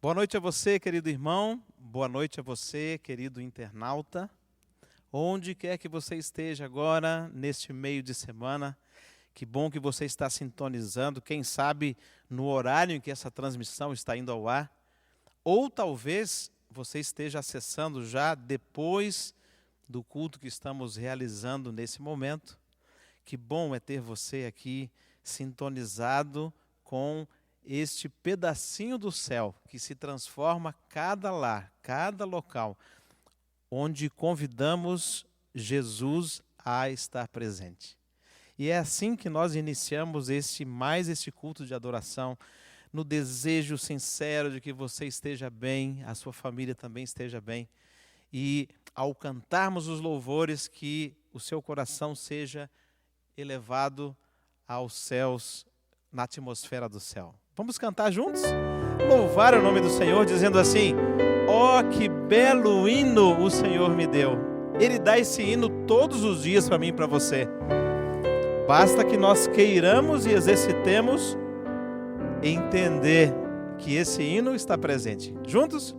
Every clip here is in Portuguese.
Boa noite a você, querido irmão. Boa noite a você, querido internauta. Onde quer que você esteja agora, neste meio de semana, que bom que você está sintonizando, quem sabe no horário em que essa transmissão está indo ao ar, ou talvez você esteja acessando já depois do culto que estamos realizando nesse momento. Que bom é ter você aqui sintonizado com este pedacinho do céu que se transforma cada lar, cada local, onde convidamos Jesus a estar presente. E é assim que nós iniciamos este culto de adoração, no desejo sincero de que você esteja bem, a sua família também esteja bem, e ao cantarmos os louvores, que o seu coração seja elevado aos céus, na atmosfera do céu. Vamos cantar juntos? Louvar o nome do Senhor, dizendo assim: ó, que belo hino o Senhor me deu. Ele dá esse hino todos os dias para mim e para você. Basta que nós queiramos e exercitemos entender que esse hino está presente. Juntos?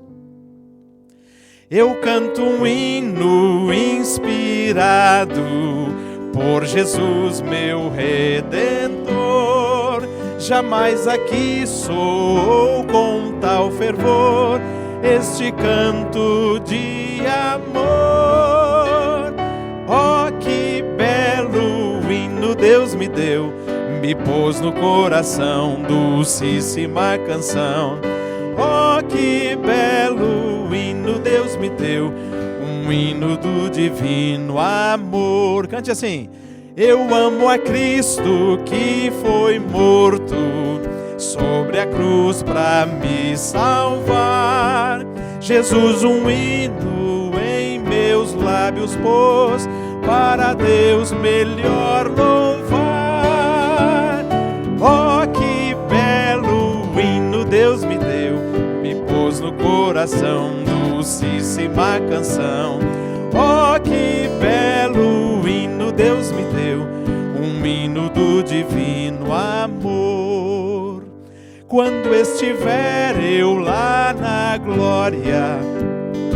Eu canto um hino inspirado por Jesus, meu Redentor. Jamais aqui soou com tal fervor este canto de amor. Oh, que belo hino Deus me deu, me pôs no coração docíssima canção. Oh, que belo hino Deus me deu, um hino do divino amor. Cante assim: eu amo a Cristo que foi morto sobre a cruz para me salvar. Jesus um hino em meus lábios pôs, para Deus melhor louvar. Oh, que belo hino Deus me deu, me pôs no coração docíssima canção. Oh, que belo hino Deus me deu, um hino do divino amor. Quando estiver eu lá na glória,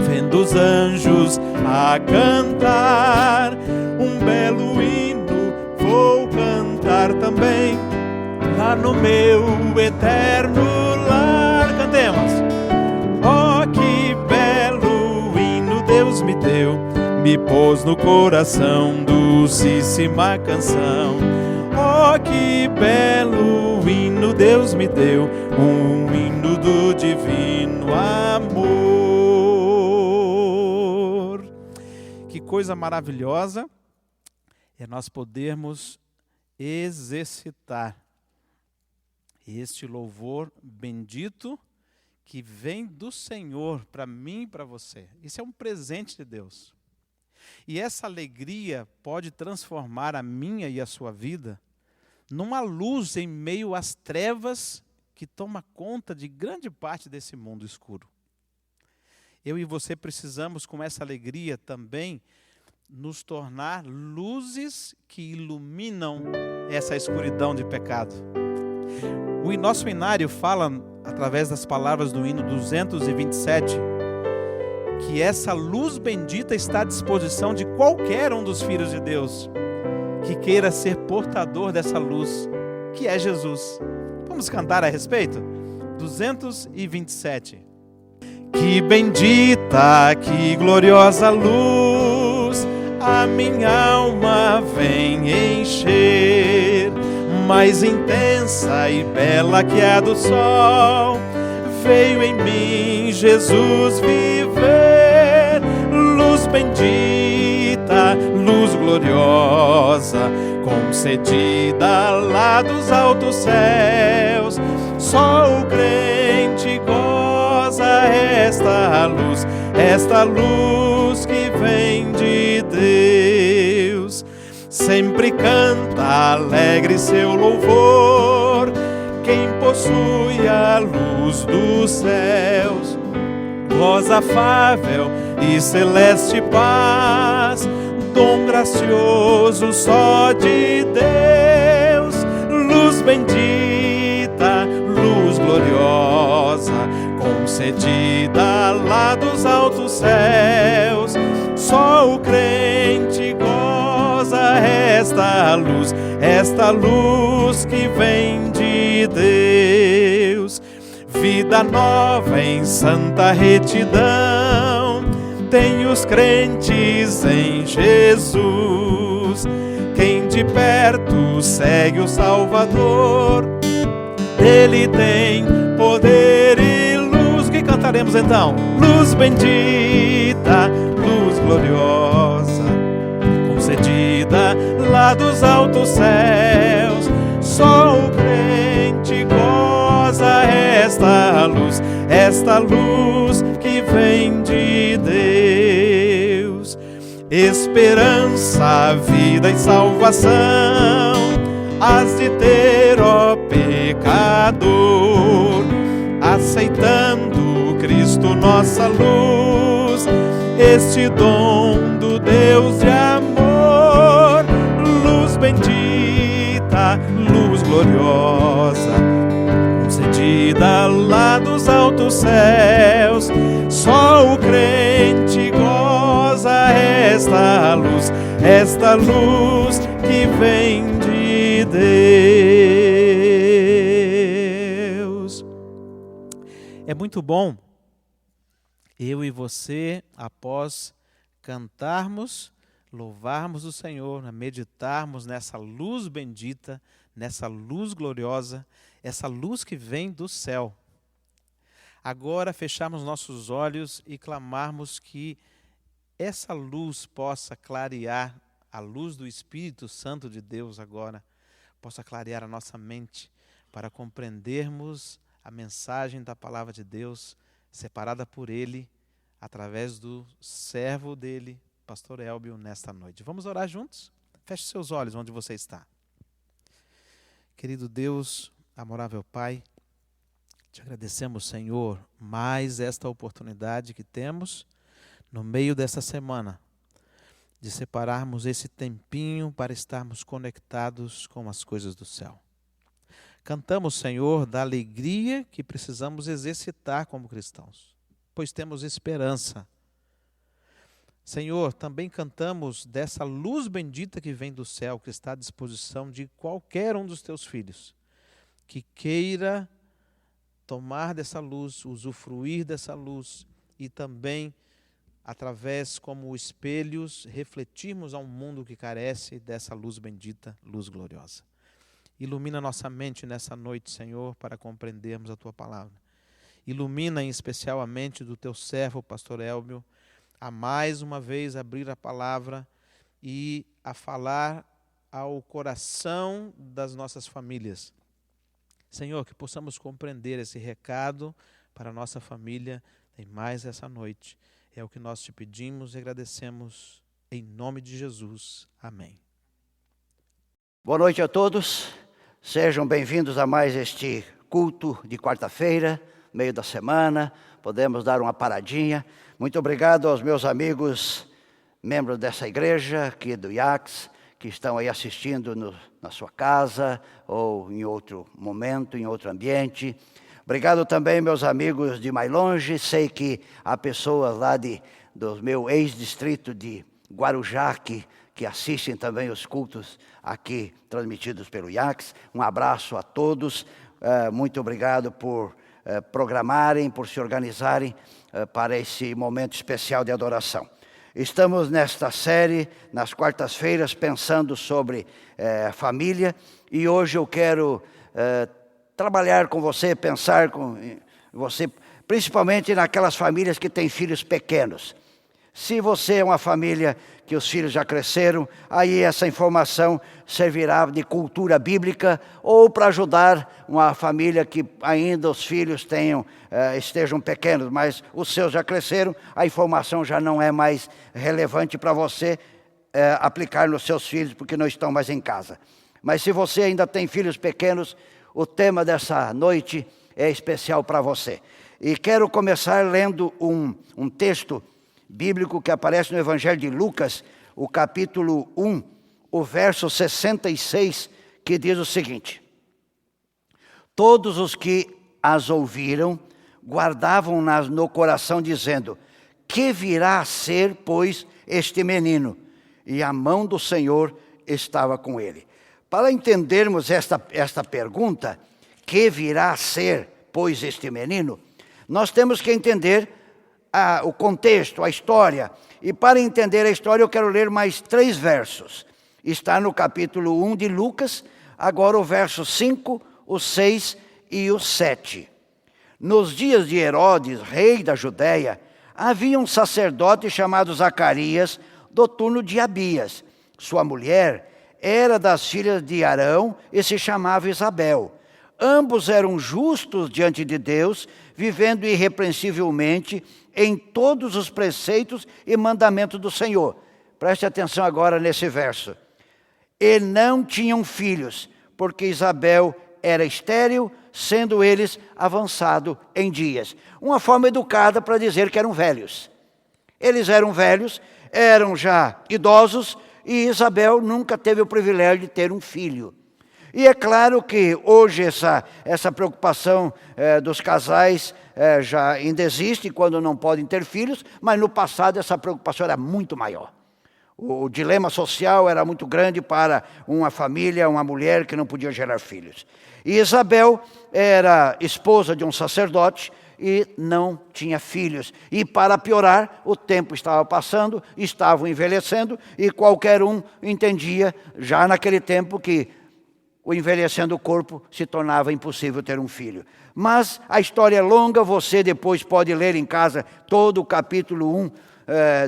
vendo os anjos a cantar, um belo hino vou cantar também, lá no meu eterno lar. Cantemos. Oh, que belo hino Deus me deu, me pôs no coração docíssima canção. Oh, que belo hino Deus me deu, um hino do divino amor. Que coisa maravilhosa é nós podermos exercitar este louvor bendito que vem do Senhor para mim e para você. Isso é um presente de Deus. E essa alegria pode transformar a minha e a sua vida numa luz em meio às trevas que toma conta de grande parte desse mundo escuro. Eu e você precisamos, com essa alegria também, nos tornar luzes que iluminam essa escuridão de pecado. O nosso hinário fala, através das palavras do hino 227, que essa luz bendita está à disposição de qualquer um dos filhos de Deus que queira ser portador dessa luz, que é Jesus. Vamos cantar a respeito? 227. Que bendita, que gloriosa luz a minha alma vem encher, mais intensa e bela que a do sol, veio em mim Jesus viver. Luz bendita, luz gloriosa, concedida lá dos altos céus, só o crente goza esta luz que vem de Deus. Sempre canta alegre seu louvor quem possui a luz dos céus, voz afável e celeste paz, dom gracioso só de Deus. Luz bendita, luz gloriosa, concedida concedida lá dos altos céus. Só o crente goza esta luz que vem de Deus. Vida nova em santa retidão tem os crentes em Jesus. Quem de perto segue o Salvador, Ele tem poder e luz. Que cantaremos então? Luz bendita, luz gloriosa, concedida lá dos altos céus. Só o crente goza esta luz que vem de Deus. Esperança, vida e salvação has de ter, ó pecador, aceitando Cristo nossa luz, este dom do Deus de amor. Luz bendita, luz gloriosa, concedida lá dos altos céus. Só o crente goza esta luz que vem de Deus. É muito bom eu e você, após cantarmos, louvarmos o Senhor, meditarmos nessa luz bendita, nessa luz gloriosa, essa luz que vem do céu. Agora fecharmos nossos olhos e clamarmos que essa luz possa clarear, a luz do Espírito Santo de Deus agora, possa clarear a nossa mente para compreendermos a mensagem da palavra de Deus, separada por Ele, através do servo dele, pastor Elbio, nesta noite. Vamos orar juntos? Feche seus olhos onde você está. Querido Deus, amorável Pai, te agradecemos, Senhor, mais esta oportunidade que temos no meio dessa semana, de separarmos esse tempinho para estarmos conectados com as coisas do céu. Cantamos, Senhor, da alegria que precisamos exercitar como cristãos, pois temos esperança. Senhor, também cantamos dessa luz bendita que vem do céu, que está à disposição de qualquer um dos teus filhos, que queira tomar dessa luz, usufruir dessa luz e também, através como espelhos, refletirmos a um mundo que carece dessa luz bendita, luz gloriosa. Ilumina nossa mente nessa noite, Senhor, para compreendermos a Tua palavra. Ilumina em especial a mente do Teu servo, pastor Elbio, a mais uma vez abrir a palavra e a falar ao coração das nossas famílias. Senhor, que possamos compreender esse recado para a nossa família em mais essa noite. É o que nós te pedimos e agradecemos em nome de Jesus. Amém. Boa noite a todos. Sejam bem-vindos a mais este culto de quarta-feira, meio da semana. Podemos dar uma paradinha. Muito obrigado aos meus amigos, membros dessa igreja aqui do IACS, que estão aí assistindo na sua casa ou em outro momento, em outro ambiente. Obrigado também, meus amigos de mais longe. Sei que há pessoas lá do meu ex-distrito de Guarujá que assistem também os cultos aqui transmitidos pelo IACS. Um abraço a todos. Muito obrigado por programarem, por se organizarem para esse momento especial de adoração. Estamos nesta série, nas quartas-feiras, pensando sobre família. E hoje eu quero trabalhar com você, pensar com você, principalmente naquelas famílias que têm filhos pequenos. Se você é uma família que os filhos já cresceram, aí essa informação servirá de cultura bíblica ou para ajudar uma família que ainda os filhos estejam pequenos, mas os seus já cresceram, a informação já não é mais relevante para você aplicar nos seus filhos porque não estão mais em casa. Mas se você ainda tem filhos pequenos, o tema dessa noite é especial para você. E quero começar lendo um texto bíblico que aparece no Evangelho de Lucas, o capítulo 1, o verso 66, que diz o seguinte: todos os que as ouviram guardavam no coração, dizendo: que virá a ser, pois, este menino? E a mão do Senhor estava com ele. Para entendermos esta pergunta, que virá a ser, pois, este menino? Nós temos que entender o contexto, a história. E para entender a história, eu quero ler mais 3 versos. Está no capítulo 1 de Lucas, agora o verso 5, o 6 e o 7. Nos dias de Herodes, rei da Judéia, havia um sacerdote chamado Zacarias, do turno de Abias. Sua mulher era das filhas de Arão e se chamava Isabel. Ambos eram justos diante de Deus, vivendo irrepreensivelmente em todos os preceitos e mandamentos do Senhor. Preste atenção agora nesse verso. E não tinham filhos, porque Isabel era estéril, sendo eles avançados em dias. Uma forma educada para dizer que eram velhos. Eles eram velhos, eram já idosos, e Isabel nunca teve o privilégio de ter um filho. E é claro que hoje essa preocupação dos casais já ainda existe quando não podem ter filhos, mas no passado essa preocupação era muito maior. O dilema social era muito grande para uma família, uma mulher que não podia gerar filhos. E Isabel era esposa de um sacerdote e não tinha filhos. E para piorar, o tempo estava passando, estavam envelhecendo, e qualquer um entendia, já naquele tempo, que o envelhecendo o corpo se tornava impossível ter um filho. Mas a história é longa, você depois pode ler em casa todo o capítulo 1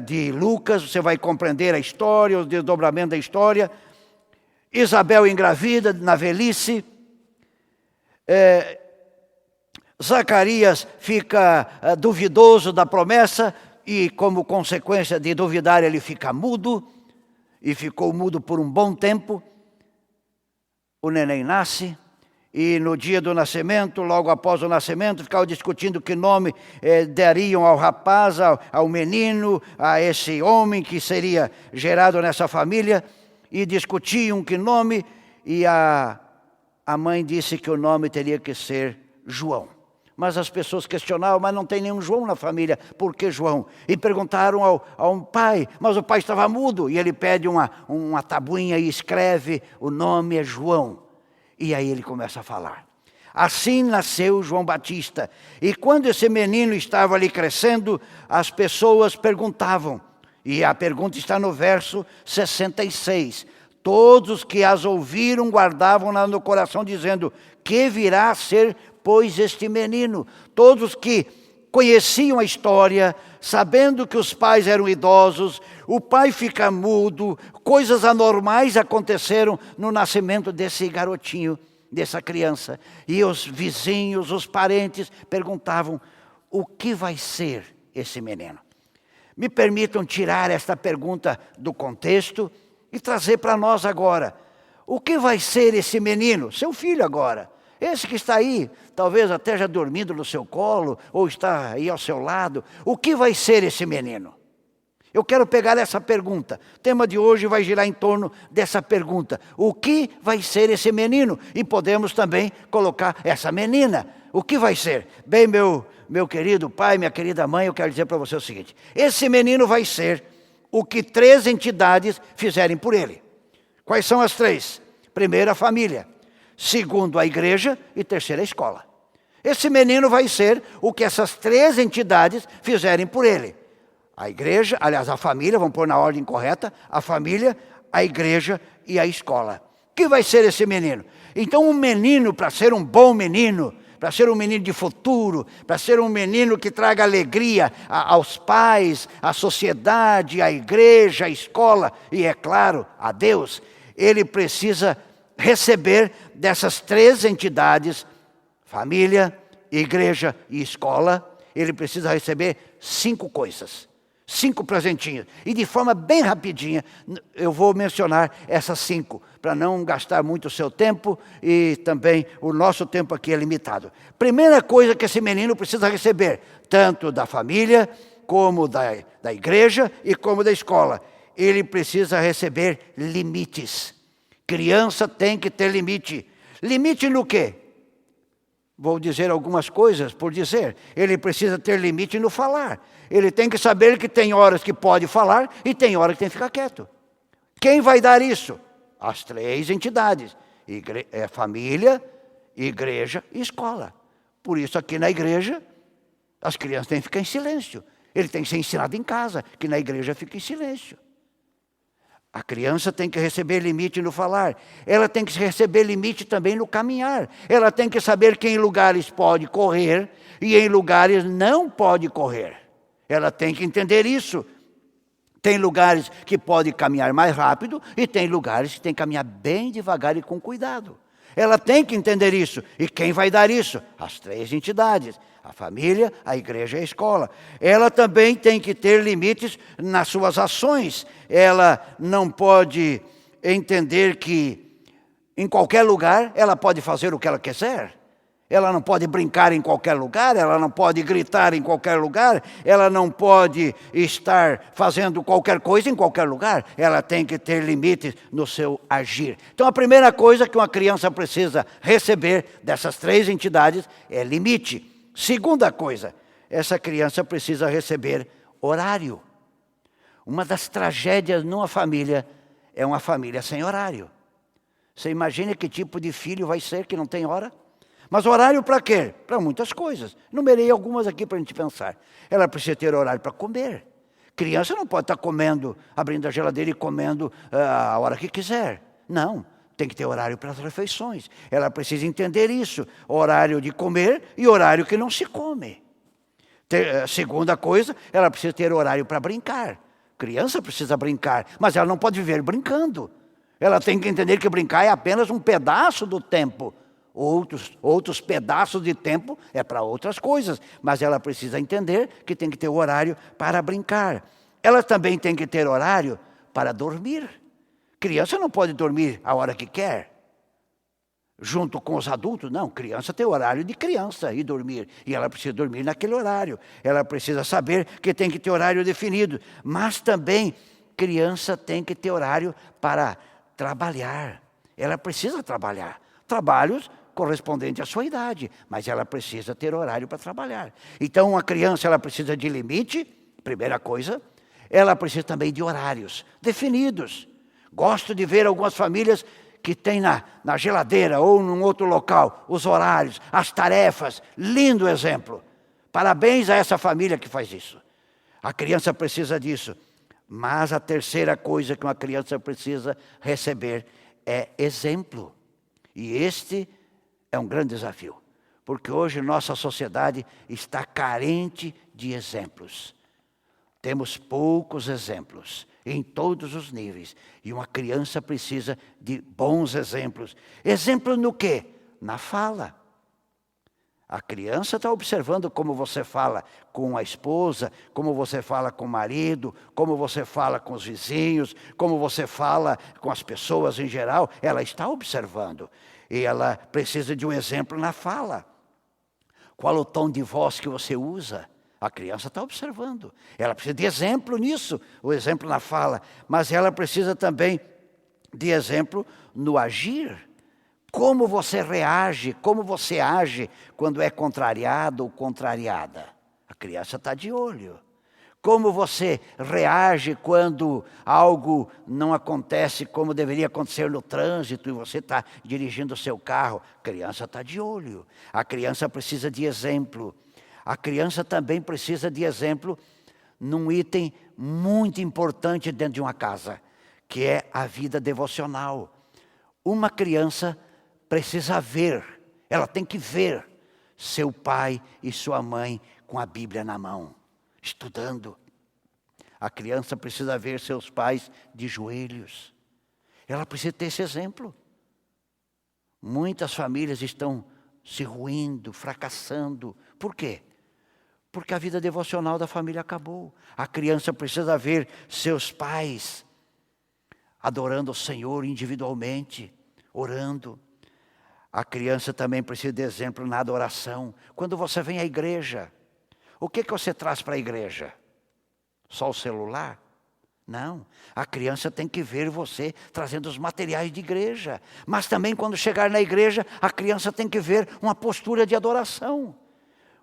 de Lucas, você vai compreender a história, os desdobramentos da história. Isabel engravida na velhice, Zacarias fica duvidoso da promessa e, como consequência de duvidar, ele fica mudo, e ficou mudo por um bom tempo. O neném nasce, e no dia do nascimento, logo após o nascimento, ficavam discutindo que nome dariam ao rapaz, ao menino, a esse homem que seria gerado nessa família, e discutiam que nome, e a mãe disse que o nome teria que ser João. Mas as pessoas questionavam, mas não tem nenhum João na família, por que João? E perguntaram ao pai, mas o pai estava mudo, e ele pede uma tabuinha e escreve, o nome é João. E aí ele começa a falar. Assim nasceu João Batista. E quando esse menino estava ali crescendo, as pessoas perguntavam, e a pergunta está no verso 66. Todos que as ouviram guardavam-na no coração, dizendo: que virá a ser, pois, este menino? Todos que conheciam a história, sabendo que os pais eram idosos, o pai fica mudo, coisas anormais aconteceram no nascimento desse garotinho, dessa criança. E os vizinhos, os parentes perguntavam: o que vai ser esse menino? Me permitam tirar esta pergunta do contexto e trazer para nós agora. O que vai ser esse menino? Seu filho agora. Esse que está aí, talvez até já dormindo no seu colo, ou está aí ao seu lado. O que vai ser esse menino? Eu quero pegar essa pergunta. O tema de hoje vai girar em torno dessa pergunta. O que vai ser esse menino? E podemos também colocar essa menina. O que vai ser? Bem, meu querido pai, minha querida mãe, eu quero dizer para você o seguinte. Esse menino vai ser o que 3 entidades fizerem por ele. Quais são as 3? Primeiro, a família. Segundo, a igreja. E terceiro, a escola. Esse menino vai ser o que essas 3 entidades fizerem por ele. A igreja, aliás, a família, vamos pôr na ordem correta, a família, a igreja e a escola. O que vai ser esse menino? Então, um menino, para ser um bom menino, para ser um menino de futuro, para ser um menino que traga alegria aos pais, à sociedade, à igreja, à escola e, é claro, a Deus, ele precisa receber dessas 3 entidades, família, igreja e escola, ele precisa receber 5 coisas, 5 presentinhos. E de forma bem rapidinha, eu vou mencionar essas 5, para não gastar muito o seu tempo e também o nosso tempo aqui é limitado. Primeira coisa que esse menino precisa receber, tanto da família, como da igreja e como da escola. Ele precisa receber limites. Criança tem que ter limite. Limite no quê? Vou dizer algumas coisas por dizer. Ele precisa ter limite no falar. Ele tem que saber que tem horas que pode falar e tem horas que tem que ficar quieto. Quem vai dar isso? As três entidades. Família, igreja e escola. Por isso aqui na igreja, as crianças têm que ficar em silêncio. Ele tem que ser ensinado em casa, que na igreja fica em silêncio. A criança tem que receber limite no falar. Ela tem que receber limite também no caminhar. Ela tem que saber que em lugares pode correr e em lugares não pode correr. Ela tem que entender isso. Tem lugares que pode caminhar mais rápido e tem lugares que tem que caminhar bem devagar e com cuidado. Ela tem que entender isso. E quem vai dar isso? As três entidades. A família, a igreja e a escola. Ela também tem que ter limites nas suas ações. Ela não pode entender que em qualquer lugar ela pode fazer o que ela quiser. Ela não pode brincar em qualquer lugar, ela não pode gritar em qualquer lugar, ela não pode estar fazendo qualquer coisa em qualquer lugar. Ela tem que ter limites no seu agir. Então a primeira coisa que uma criança precisa receber dessas três entidades é limite. Segunda coisa, essa criança precisa receber horário. Uma das tragédias numa família é uma família sem horário. Você imagina que tipo de filho vai ser que não tem hora? Mas horário para quê? Para muitas coisas. Numerei algumas aqui para a gente pensar. Ela precisa ter horário para comer. Criança não pode estar comendo, abrindo a geladeira e comendo a hora que quiser. Não. Tem que ter horário para as refeições. Ela precisa entender isso. Horário de comer e horário que não se come. Segunda coisa, ela precisa ter horário para brincar. Criança precisa brincar, mas ela não pode viver brincando. Ela tem que entender que brincar é apenas um pedaço do tempo. Outros pedaços de tempo é para outras coisas. Mas ela precisa entender que tem que ter horário para brincar. Ela também tem que ter horário para dormir. Criança não pode dormir a hora que quer, junto com os adultos. Não, criança tem horário de criança e dormir. E ela precisa dormir naquele horário. Ela precisa saber que tem que ter horário definido. Mas também, criança tem que ter horário para trabalhar. Ela precisa trabalhar. Trabalhos correspondentes à sua idade. Mas ela precisa ter horário para trabalhar. Então, uma criança, ela precisa de limite, primeira coisa. Ela precisa também de horários definidos. Gosto de ver algumas famílias que têm na geladeira ou num outro local os horários, as tarefas. Lindo exemplo. Parabéns a essa família que faz isso. A criança precisa disso. Mas a terceira coisa que uma criança precisa receber é exemplo. E este é um grande desafio. Porque hoje nossa sociedade está carente de exemplos. Temos poucos exemplos em todos os níveis. E uma criança precisa de bons exemplos. Exemplo no quê? Na fala. A criança está observando como você fala com a esposa, como você fala com o marido, como você fala com os vizinhos, como você fala com as pessoas em geral. Ela está observando. E ela precisa de um exemplo na fala. Qual o tom de voz que você usa? A criança está observando. Ela precisa de exemplo nisso, o exemplo na fala. Mas ela precisa também de exemplo no agir. Como você reage, como você age quando é contrariado ou contrariada. A criança está de olho. Como você reage quando algo não acontece como deveria acontecer no trânsito e você está dirigindo o seu carro. A criança está de olho. A criança precisa de exemplo. A criança também precisa de exemplo num item muito importante dentro de uma casa, que é a vida devocional. Uma criança precisa ver, ela tem que ver seu pai e sua mãe com a Bíblia na mão, estudando. A criança precisa ver seus pais de joelhos. Ela precisa ter esse exemplo. Muitas famílias estão se ruindo, fracassando. Por quê? Porque a vida devocional da família acabou. A criança precisa ver seus pais adorando o Senhor individualmente, orando. A criança também precisa de exemplo na adoração. Quando você vem à igreja, o que você traz para a igreja? Só o celular? Não, a criança tem que ver você trazendo os materiais de igreja. Mas também quando chegar na igreja, a criança tem que ver uma postura de adoração.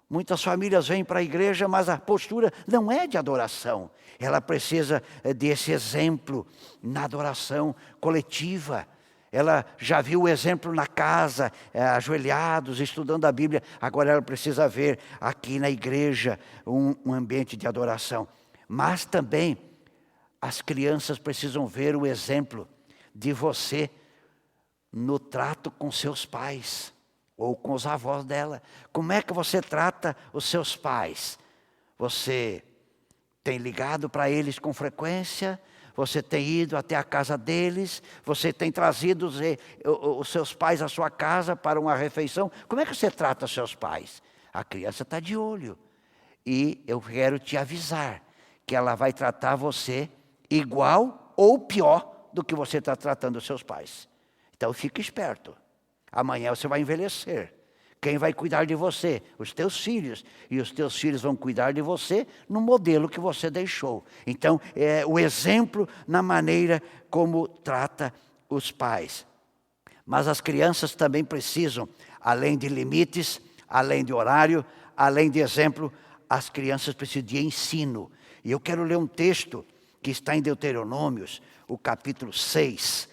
Muitas famílias vêm para a igreja, mas a postura não é de adoração. Ela precisa desse exemplo na adoração coletiva. Ela já viu o exemplo na casa, ajoelhados, estudando a Bíblia. Agora ela precisa ver aqui na igreja um ambiente de adoração. Mas também as crianças precisam ver o exemplo de você no trato com seus pais ou com os avós dela. Como é que você trata os seus pais? Você tem ligado para eles com frequência? Você tem ido até a casa deles? Você tem trazido os seus pais à sua casa para uma refeição? Como é que você trata os seus pais? A criança está de olho. E eu quero te avisar que ela vai tratar você igual ou pior do que você está tratando os seus pais. Então fique esperto. Amanhã você vai envelhecer. Quem vai cuidar de você? Os teus filhos. E os teus filhos vão cuidar de você no modelo que você deixou. Então, é o exemplo na maneira como trata os pais. Mas as crianças também precisam, além de limites, além de horário, além de exemplo, as crianças precisam de ensino. E eu quero ler um texto que está em Deuteronômios, o capítulo 6,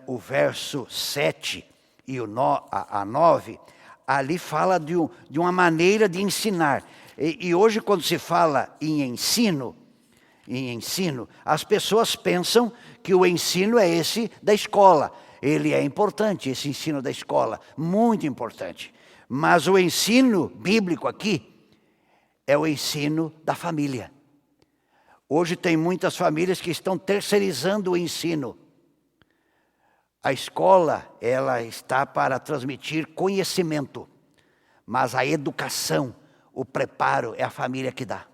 o verso 7 e a 9, ali fala de uma maneira de ensinar. E hoje, quando se fala em ensino, as pessoas pensam que o ensino é esse da escola. Ele é importante, esse ensino da escola, muito importante. Mas o ensino bíblico aqui é o ensino da família. Hoje tem muitas famílias que estão terceirizando o ensino. A escola, ela está para transmitir conhecimento, mas a educação, o preparo, é a família que dá.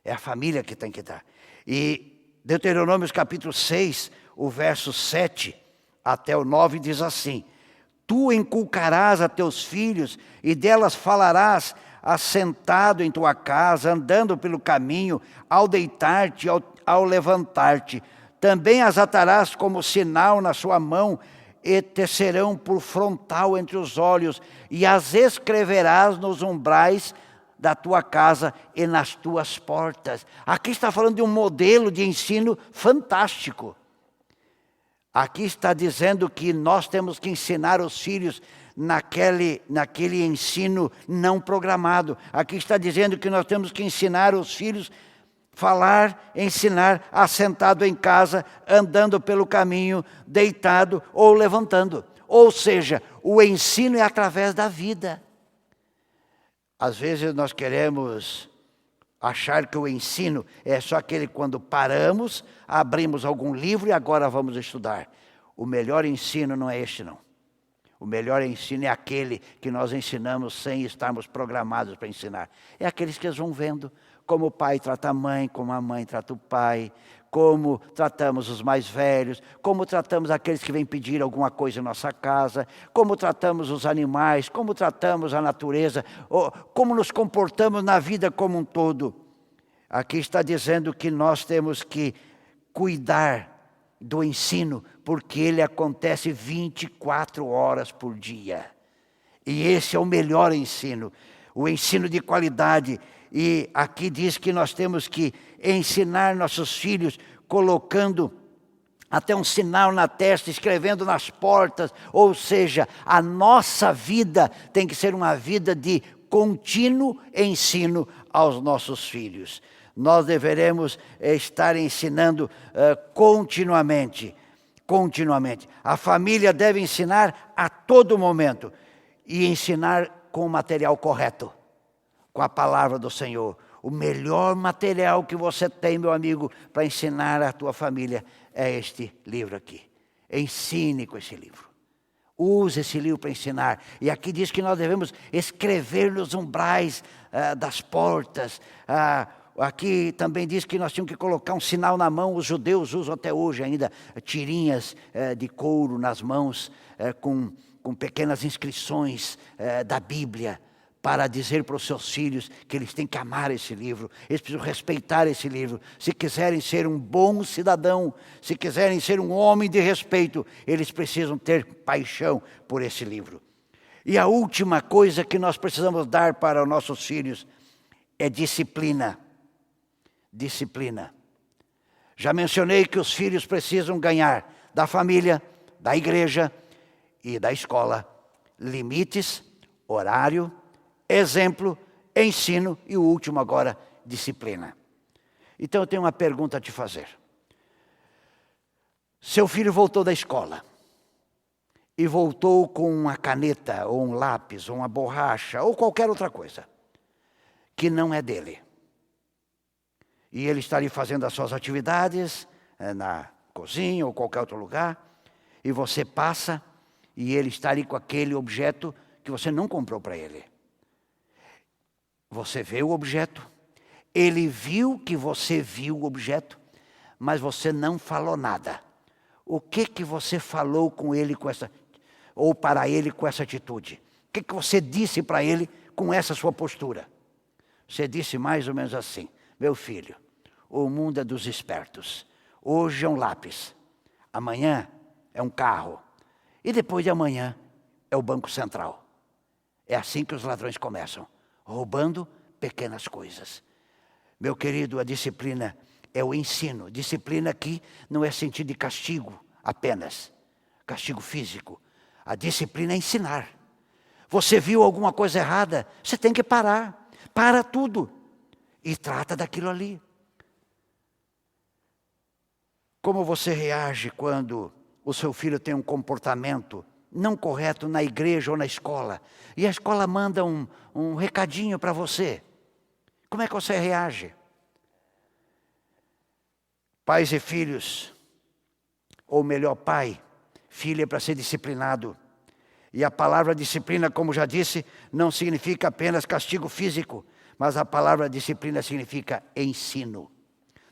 É a família que tem que dar. E Deuteronômio capítulo 6, o verso 7 até o 9 diz assim: Tu inculcarás a teus filhos e delas falarás assentado em tua casa, andando pelo caminho, ao deitar-te, ao levantar-te. Também as atarás como sinal na sua mão, e tecerão por frontal entre os olhos, e as escreverás nos umbrais da tua casa e nas tuas portas. Aqui está falando de um modelo de ensino fantástico. Aqui está dizendo que nós temos que ensinar os filhos naquele ensino não programado. Aqui está dizendo que nós temos que ensinar os filhos falar, ensinar, assentado em casa, andando pelo caminho, deitado ou levantando. Ou seja, o ensino é através da vida. Às vezes nós queremos achar que o ensino é só aquele quando paramos, abrimos algum livro e agora vamos estudar. O melhor ensino não é este não. O melhor ensino é aquele que nós ensinamos sem estarmos programados para ensinar. É aqueles que eles vão vendo. Como o pai trata a mãe, como a mãe trata o pai, como tratamos os mais velhos, como tratamos aqueles que vêm pedir alguma coisa em nossa casa, como tratamos os animais, como tratamos a natureza, como nos comportamos na vida como um todo. Aqui está dizendo que nós temos que cuidar do ensino, porque ele acontece 24 horas por dia. E esse é o melhor ensino, o ensino de qualidade. E aqui diz que nós temos que ensinar nossos filhos colocando até um sinal na testa, escrevendo nas portas. Ou seja, a nossa vida tem que ser uma vida de contínuo ensino aos nossos filhos. Nós deveremos estar ensinando continuamente. A família deve ensinar a todo momento e ensinar com o material correto. Com a palavra do Senhor. O melhor material que você tem, meu amigo, para ensinar a tua família é este livro aqui. Ensine com esse livro. Use esse livro para ensinar. E aqui diz que nós devemos escrever nos umbrais das portas. Aqui também diz que nós tínhamos que colocar um sinal na mão. Os judeus usam até hoje ainda tirinhas de couro nas mãos com pequenas inscrições da Bíblia, para dizer para os seus filhos que eles têm que amar esse livro, eles precisam respeitar esse livro. Se quiserem ser um bom cidadão, se quiserem ser um homem de respeito, eles precisam ter paixão por esse livro. E a última coisa que nós precisamos dar para os nossos filhos é disciplina. Disciplina. Já mencionei que os filhos precisam ganhar da família, da igreja e da escola limites, horário, exemplo, ensino e o último agora, disciplina. Então eu tenho uma pergunta a te fazer. Seu filho voltou da escola e voltou com uma caneta ou um lápis ou uma borracha ou qualquer outra coisa que não é dele. E ele está ali fazendo as suas atividades na cozinha ou qualquer outro lugar e você passa e ele está ali com aquele objeto que você não comprou para ele. Você vê o objeto, ele viu que você viu o objeto, mas você não falou nada. O que você falou com ele com essa, ou para ele com essa atitude? O que você disse para ele com essa sua postura? Você disse mais ou menos assim: meu filho, o mundo é dos espertos. Hoje é um lápis, amanhã é um carro, e depois de amanhã é o Banco Central. É assim que os ladrões começam, roubando pequenas coisas. Meu querido, a disciplina é o ensino. Disciplina aqui não é sentido de castigo apenas, castigo físico. A disciplina é ensinar. Você viu alguma coisa errada, você tem que parar. Para tudo e trata daquilo ali. Como você reage quando o seu filho tem um comportamento não correto na igreja ou na escola, e a escola manda um recadinho para você? Como é que você reage? Pais e filhos, ou melhor, pai, filho é para ser disciplinado. E a palavra disciplina, como já disse, não significa apenas castigo físico, mas a palavra disciplina significa ensino.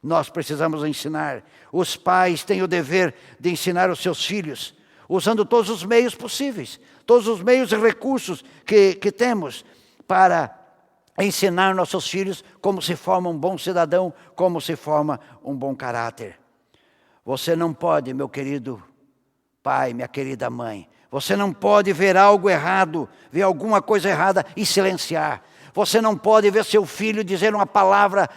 Nós precisamos ensinar. Os pais têm o dever de ensinar os seus filhos, usando todos os meios possíveis, todos os meios e recursos que temos para ensinar nossos filhos como se forma um bom cidadão, como se forma um bom caráter. Você não pode, meu querido pai, minha querida mãe, você não pode ver algo errado, ver alguma coisa errada e silenciar. Você não pode ver seu filho dizer uma palavra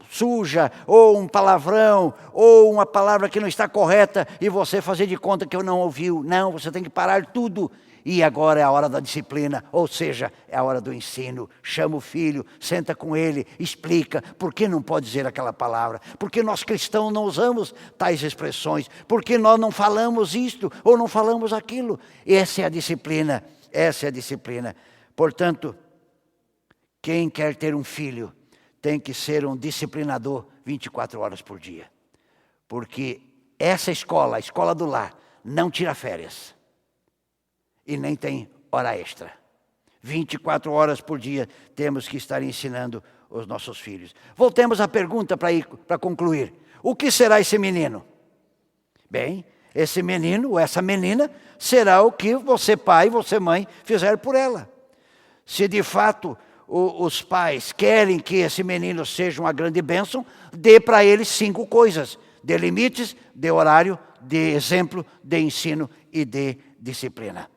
suja, ou um palavrão, ou uma palavra que não está correta, e você fazer de conta que eu não ouviu. Não, você tem que parar tudo. E agora é a hora da disciplina, ou seja, é a hora do ensino. Chama o filho, senta com ele, explica por que não pode dizer aquela palavra, por que nós cristãos não usamos tais expressões, por que nós não falamos isto ou não falamos aquilo. Essa é a disciplina, essa é a disciplina. Portanto, quem quer ter um filho tem que ser um disciplinador 24 horas por dia. Porque essa escola, a escola do lar, não tira férias. E nem tem hora extra. 24 horas por dia temos que estar ensinando os nossos filhos. Voltemos à pergunta para concluir. O que será esse menino? Bem, esse menino ou essa menina será o que você pai, você mãe, fizer por ela. Se de fato os pais querem que esse menino seja uma grande bênção, dê para ele 5 coisas. Dê limites, dê horário, dê exemplo, dê ensino e dê disciplina.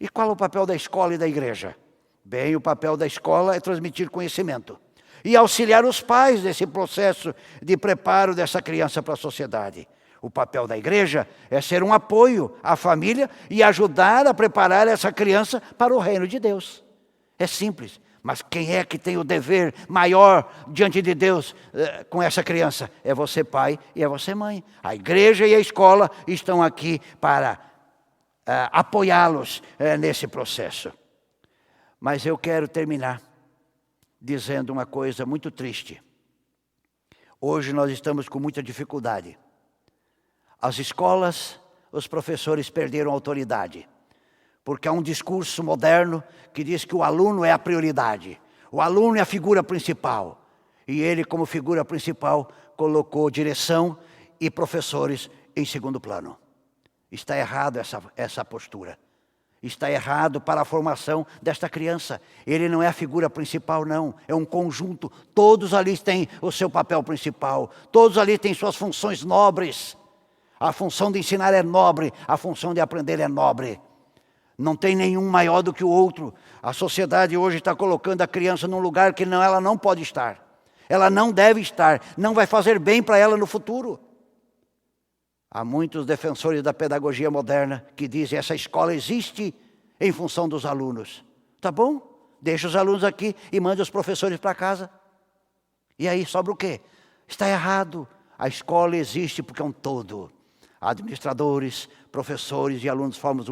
E qual é o papel da escola e da igreja? Bem, o papel da escola é transmitir conhecimento e auxiliar os pais nesse processo de preparo dessa criança para a sociedade. O papel da igreja é ser um apoio à família e ajudar a preparar essa criança para o reino de Deus. É simples, mas quem é que tem o dever maior diante de Deus com essa criança? É você pai e é você mãe. A igreja e a escola estão aqui para apoiá-los nesse processo. Mas eu quero terminar dizendo uma coisa muito triste. Hoje nós estamos com muita dificuldade. As escolas, os professores perderam a autoridade, porque há um discurso moderno que diz que o aluno é a prioridade. O aluno é a figura principal. E ele, como figura principal, colocou direção e professores em segundo plano. Está errado essa postura. está errado para a formação desta criança. Ele não é a figura principal, não. É um conjunto. Todos ali têm o seu papel principal. Todos ali têm suas funções nobres. A função de ensinar é nobre. A função de aprender é nobre. Não tem nenhum maior do que o outro. A sociedade hoje está colocando a criança num lugar que ela não pode estar. Ela não deve estar. Não vai fazer bem para ela no futuro. Há muitos defensores da pedagogia moderna que dizem que essa escola existe em função dos alunos. Tá bom? Deixa os alunos aqui e manda os professores para casa. E aí sobra o quê? Está errado. A escola existe porque é um todo. Administradores, professores e alunos formam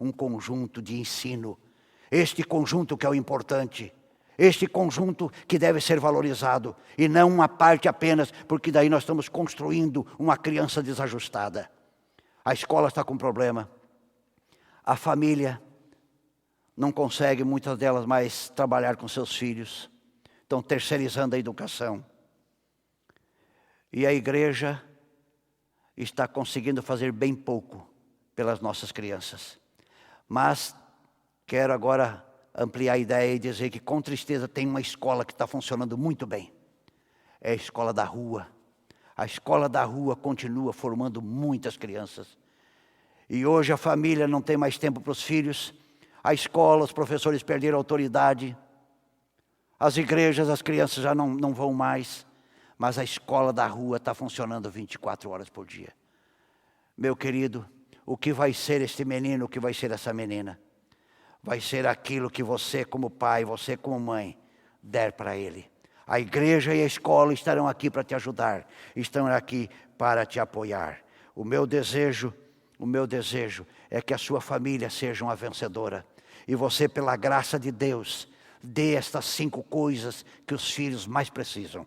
um conjunto de ensino. Este conjunto que é o importante. Este conjunto que deve ser valorizado e não uma parte apenas, porque daí nós estamos construindo uma criança desajustada. A escola está com problema. A família não consegue, muitas delas, mais trabalhar com seus filhos. Estão terceirizando a educação. E a igreja está conseguindo fazer bem pouco pelas nossas crianças. Mas quero agora ampliar a ideia e dizer que com tristeza tem uma escola que está funcionando muito bem. É a escola da rua. A escola da rua continua formando muitas crianças. E hoje a família não tem mais tempo para os filhos. A escola, os professores perderam a autoridade. As igrejas, as crianças já não vão mais. Mas a escola da rua está funcionando 24 horas por dia. Meu querido, o que vai ser este menino, o que vai ser essa menina? Vai ser aquilo que você como pai, você como mãe, der para ele. A igreja e a escola estarão aqui para te ajudar. Estão aqui para te apoiar. O meu desejo é que a sua família seja uma vencedora. E você, pela graça de Deus, dê estas 5 coisas que os filhos mais precisam.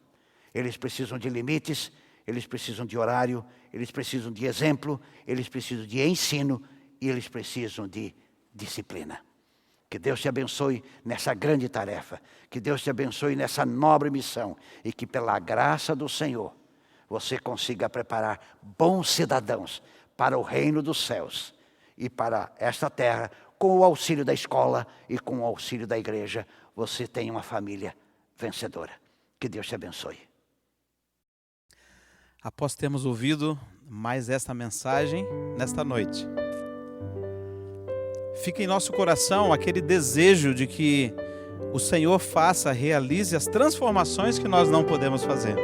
Eles precisam de limites, eles precisam de horário, eles precisam de exemplo, eles precisam de ensino e eles precisam de disciplina. Que Deus te abençoe nessa grande tarefa. Que Deus te abençoe nessa nobre missão. E que pela graça do Senhor, você consiga preparar bons cidadãos para o reino dos céus. E para esta terra, com o auxílio da escola e com o auxílio da igreja, você tem uma família vencedora. Que Deus te abençoe. Após termos ouvido mais esta mensagem nesta noite, fica em nosso coração aquele desejo de que o Senhor realize as transformações que nós não podemos fazer.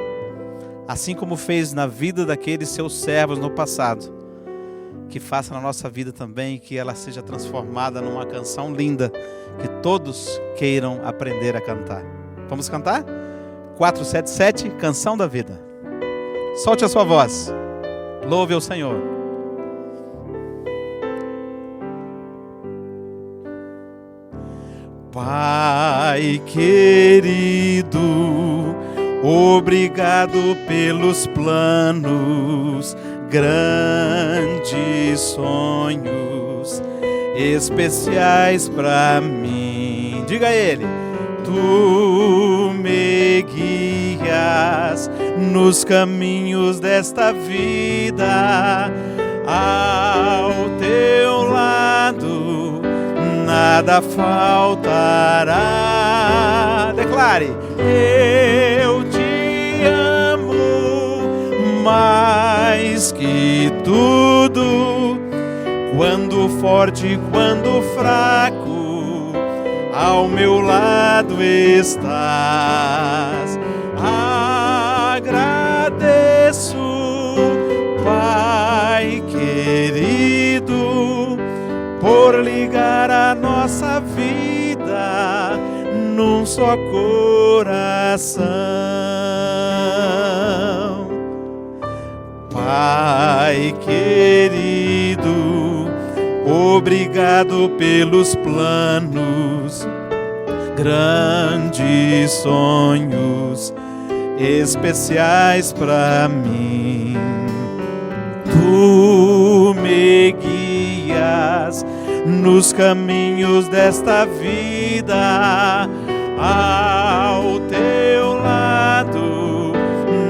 Assim como fez na vida daqueles seus servos no passado. Que faça na nossa vida também, que ela seja transformada numa canção linda, que todos queiram aprender a cantar. Vamos cantar? 477, Canção da Vida. Solte a sua voz. Louve ao Senhor. Pai querido, obrigado pelos planos, grandes sonhos, especiais para mim. Diga a ele: tu me guias nos caminhos desta vida, ao teu lado nada faltará. Declare: eu te amo mais que tudo, quando forte, quando fraco, ao meu lado estás. Agradeço, Pai querido, por ligar a nossa vida num só coração. Pai querido, obrigado pelos planos, grandes sonhos, especiais para mim. Tu me guias nos caminhos desta vida, ao teu lado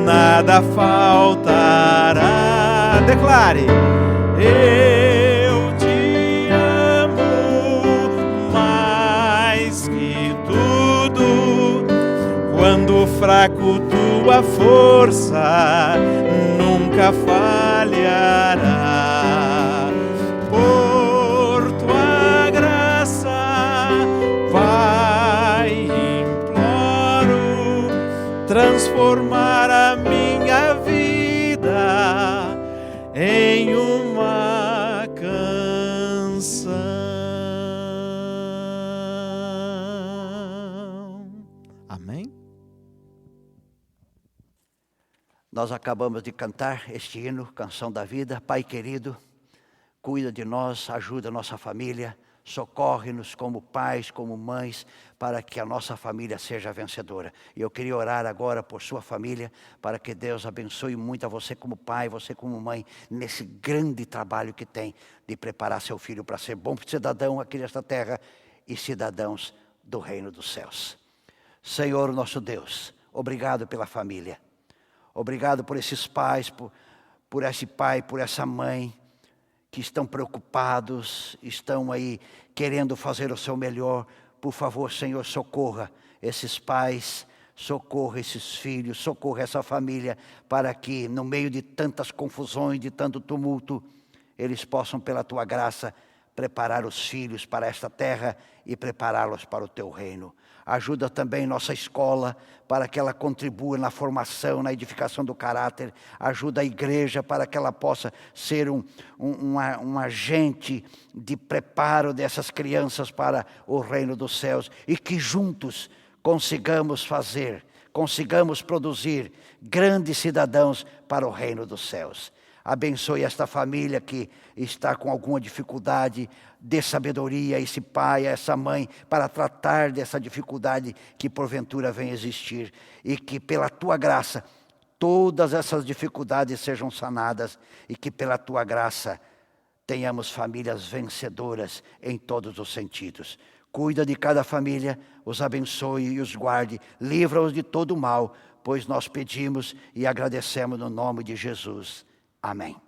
nada faltará. Declare: eu te amo fraco, tua força nunca falhará. Por tua graça, Pai, imploro transformar a minha vida em uma canção. Amém? Nós acabamos de cantar este hino, Canção da Vida. Pai querido, cuida de nós, ajuda a nossa família, socorre-nos como pais, como mães, para que a nossa família seja vencedora. E eu queria orar agora por sua família, para que Deus abençoe muito a você como pai, você como mãe, nesse grande trabalho que tem de preparar seu filho para ser bom cidadão aqui nesta terra e cidadãos do reino dos céus. Senhor nosso Deus, obrigado pela família. Obrigado por esses pais, por esse pai, por essa mãe, que estão preocupados, estão aí querendo fazer o seu melhor. Por favor, Senhor, socorra esses pais, socorra esses filhos, socorra essa família, para que no meio de tantas confusões, de tanto tumulto, eles possam, pela Tua graça, preparar os filhos para esta terra e prepará-los para o Teu reino. Ajuda também nossa escola para que ela contribua na formação, na edificação do caráter. Ajuda a igreja para que ela possa ser um agente de preparo dessas crianças para o reino dos céus. E que juntos consigamos produzir grandes cidadãos para o reino dos céus. Abençoe esta família que está com alguma dificuldade, dê sabedoria a esse pai, a essa mãe, para tratar dessa dificuldade que porventura vem existir. E que pela Tua graça, todas essas dificuldades sejam sanadas. E que pela Tua graça, tenhamos famílias vencedoras em todos os sentidos. Cuida de cada família, os abençoe e os guarde, livra-os de todo o mal, pois nós pedimos e agradecemos no nome de Jesus. Amém.